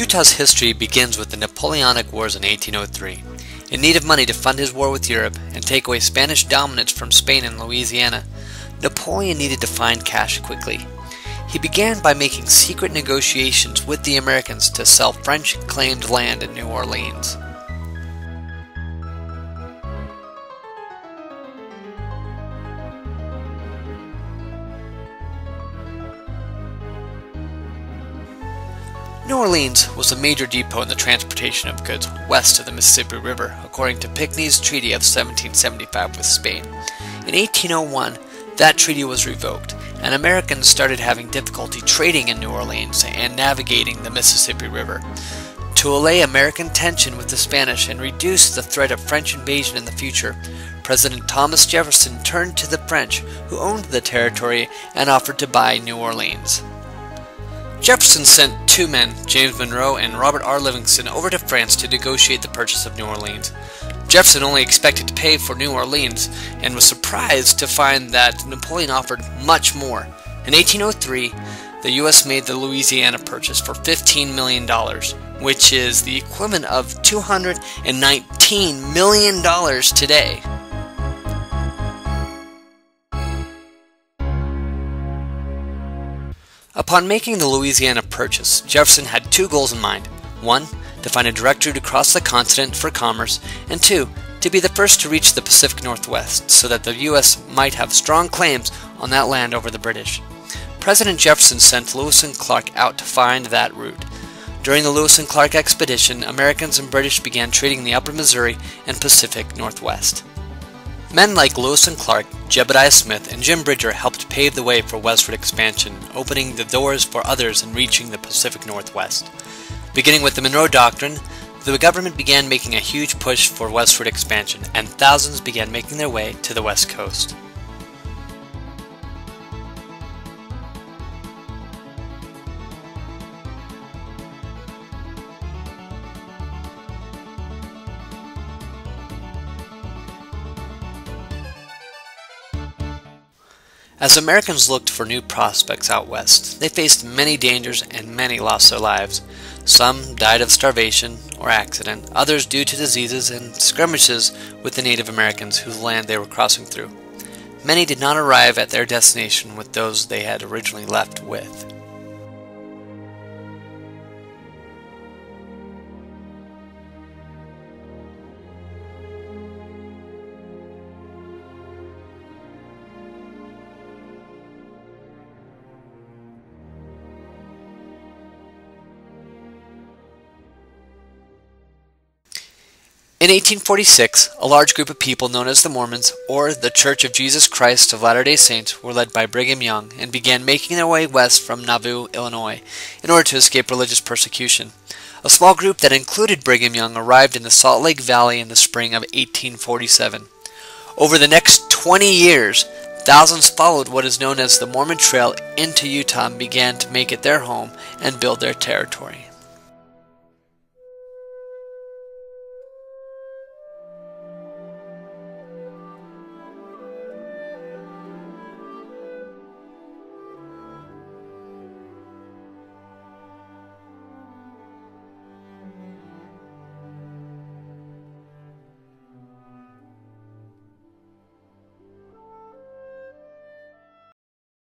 Utah's history begins with the Napoleonic Wars in 1803. In need of money to fund his war with Europe and take away Spanish dominance from Spain and Louisiana, Napoleon needed to find cash quickly. He began by making secret negotiations with the Americans to sell French-claimed land in New Orleans. New Orleans was a major depot in the transportation of goods west of the Mississippi River, according to Pinckney's Treaty of 1775 with Spain. In 1801, that treaty was revoked, and Americans started having difficulty trading in New Orleans and navigating the Mississippi River. To allay American tension with the Spanish and reduce the threat of French invasion in the future, President Thomas Jefferson turned to the French, who owned the territory, and offered to buy New Orleans. Jefferson sent two men, James Monroe and Robert R. Livingston, over to France to negotiate the purchase of New Orleans. Jefferson only expected to pay for New Orleans and was surprised to find that Napoleon offered much more. In 1803, the U.S. made the Louisiana Purchase for $15 million, which is the equivalent of $219 million today. Upon making the Louisiana Purchase, Jefferson had two goals in mind. One, to find a direct route across the continent for commerce, and two, to be the first to reach the Pacific Northwest so that the U.S. might have strong claims on that land over the British. President Jefferson sent Lewis and Clark out to find that route. During the Lewis and Clark expedition, Americans and British began trading the upper Missouri and Pacific Northwest. Men like Lewis and Clark, Jebediah Smith, and Jim Bridger helped pave the way for westward expansion, opening the doors for others in reaching the Pacific Northwest. Beginning with the Monroe Doctrine, the government began making a huge push for westward expansion, and thousands began making their way to the West Coast. As Americans looked for new prospects out west, they faced many dangers and many lost their lives. Some died of starvation or accident, others due to diseases and skirmishes with the Native Americans whose land they were crossing through. Many did not arrive at their destination with those they had originally left with. In 1846, a large group of people known as the Mormons, or the Church of Jesus Christ of Latter-day Saints, were led by Brigham Young and began making their way west from Nauvoo, Illinois, in order to escape religious persecution. A small group that included Brigham Young arrived in the Salt Lake Valley in the spring of 1847. Over the next 20 years, thousands followed what is known as the Mormon Trail into Utah and began to make it their home and build their territory.